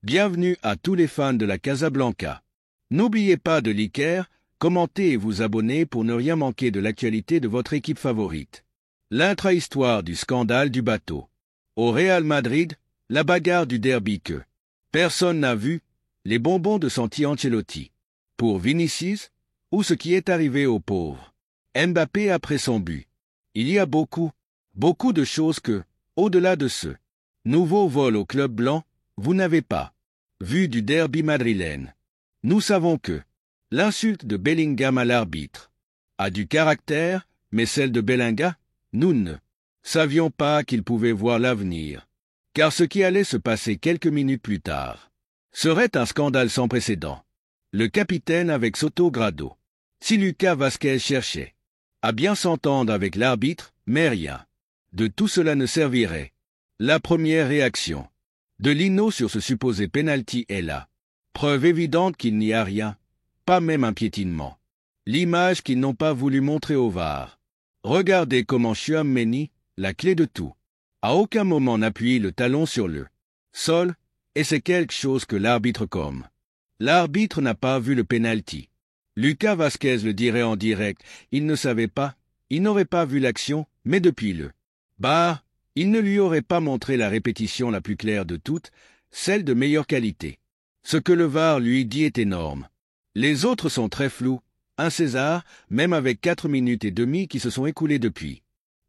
Bienvenue à tous les fans de la Casablanca. N'oubliez pas de liker, commenter et vous abonner pour ne rien manquer de l'actualité de votre équipe favorite. L'intra-histoire du scandale du bateau. Au Real Madrid, la bagarre du derby que personne n'a vu, les bonbons de Santi Ancelotti. Pour Vinicius, ou ce qui est arrivé aux pauvres Mbappé après son but. Il y a beaucoup de choses que, au-delà de ce nouveau vol au club blanc, vous n'avez pas vu du derby madrilène. Nous savons que l'insulte de Bellingham à l'arbitre a du caractère, mais celle de Bellingham, nous ne savions pas qu'il pouvait voir l'avenir. Car ce qui allait se passer quelques minutes plus tard serait un scandale sans précédent. Le capitaine avec Soto Grado. Si Lucas Vazquez cherchait à bien s'entendre avec l'arbitre, mais rien de tout cela ne servirait. La première réaction de Lino sur ce supposé penalty est là. Preuve évidente qu'il n'y a rien, pas même un piétinement. L'image qu'ils n'ont pas voulu montrer au VAR. Regardez comment Tchouaméni, la clé de tout, à aucun moment n'appuie le talon sur le sol, et c'est quelque chose que l'arbitre comme. L'arbitre n'a pas vu le penalty. Lucas Vazquez le dirait en direct, il ne savait pas, il n'aurait pas vu l'action, mais depuis le VAR, il ne lui aurait pas montré la répétition la plus claire de toutes, celle de meilleure qualité. Ce que le VAR lui dit est énorme. Les autres sont très flous, un César, même avec 4 minutes et demie qui se sont écoulées depuis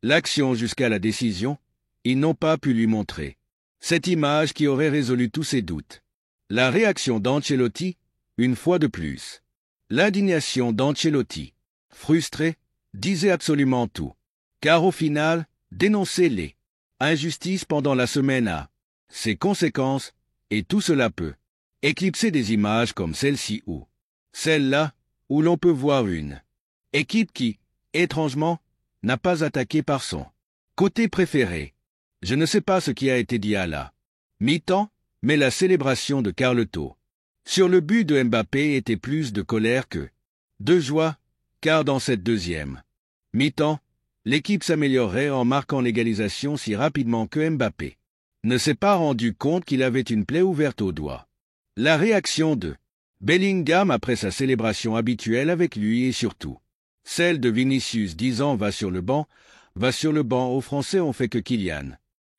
l'action jusqu'à la décision, ils n'ont pas pu lui montrer cette image qui aurait résolu tous ses doutes. La réaction d'Ancelotti, une fois de plus. L'indignation d'Ancelotti, frustré, disait absolument tout. Car au final, dénoncer les injustices pendant la semaine a ses conséquences, et tout cela peut éclipser des images comme celle-ci ou celle-là, où l'on peut voir une équipe qui, étrangement, n'a pas attaqué par son côté préféré. Je ne sais pas ce qui a été dit à la mi-temps, mais la célébration de Carleto sur le but de Mbappé était plus de colère que de joie, car dans cette deuxième mi-temps, l'équipe s'améliorerait en marquant l'égalisation si rapidement que Mbappé ne s'est pas rendu compte qu'il avait une plaie ouverte au doigt. La réaction de Bellingham après sa célébration habituelle avec lui et surtout celle de Vinicius disant « va sur le banc », aux Français ont fait que Kylian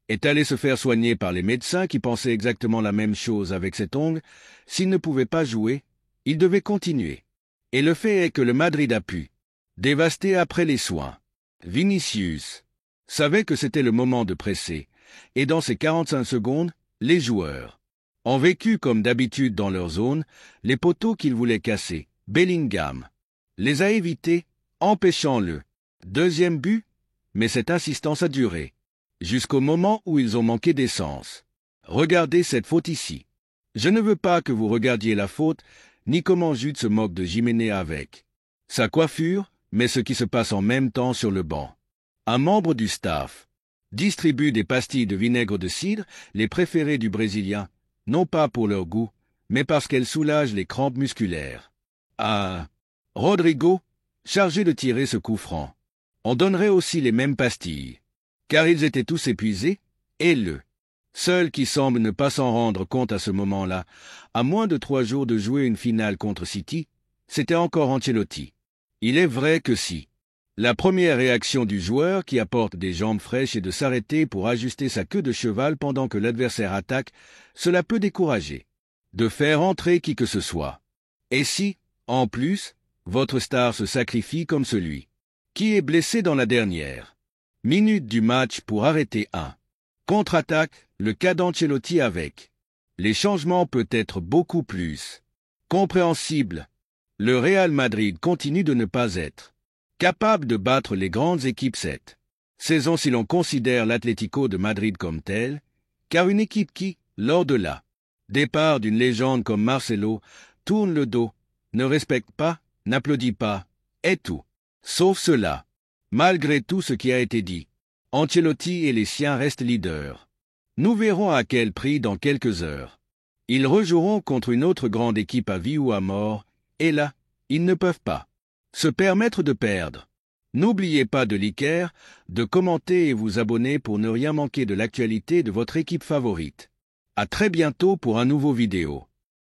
est allé se faire soigner par les médecins qui pensaient exactement la même chose avec cet ongle. S'il ne pouvait pas jouer, il devait continuer. Et le fait est que le Madrid a pu dévaster après les soins. Vinicius savait que c'était le moment de presser, et dans ces 45 secondes, les joueurs ont vécu comme d'habitude dans leur zone, les poteaux qu'ils voulaient casser. Bellingham les a évités, empêchant le deuxième but, mais cette insistance a duré jusqu'au moment où ils ont manqué d'essence. Regardez cette faute ici. Je ne veux pas que vous regardiez la faute, ni comment Jude se moque de Jiménez avec sa coiffure, mais ce qui se passe en même temps sur le banc. Un membre du staff distribue des pastilles de vinaigre de cidre, les préférées du Brésilien, non pas pour leur goût, mais parce qu'elles soulagent les crampes musculaires. À Rodrigo, chargé de tirer ce coup franc, on donnerait aussi les mêmes pastilles, car ils étaient tous épuisés, et le seul qui semble ne pas s'en rendre compte à ce moment-là, à moins de 3 jours de jouer une finale contre City, c'était encore Ancelotti. Il est vrai que si la première réaction du joueur qui apporte des jambes fraîches est de s'arrêter pour ajuster sa queue de cheval pendant que l'adversaire attaque, cela peut décourager de faire entrer qui que ce soit. Et si, en plus, votre star se sacrifie comme celui qui est blessé dans la dernière minute du match pour arrêter un contre-attaque, le cas d'Ancelotti avec les changements peut être beaucoup plus compréhensibles. Le Real Madrid continue de ne pas être capable de battre les grandes équipes cette saison si l'on considère l'Atlético de Madrid comme tel, car une équipe qui, lors de la départ d'une légende comme Marcelo, tourne le dos, ne respecte pas, n'applaudit pas, est tout. Sauf cela. Malgré tout ce qui a été dit, Ancelotti et les siens restent leaders. Nous verrons à quel prix dans quelques heures. Ils rejoueront contre une autre grande équipe à vie ou à mort, et là, ils ne peuvent pas se permettre de perdre. N'oubliez pas de liker, de commenter et vous abonner pour ne rien manquer de l'actualité de votre équipe favorite. À très bientôt pour un nouveau vidéo.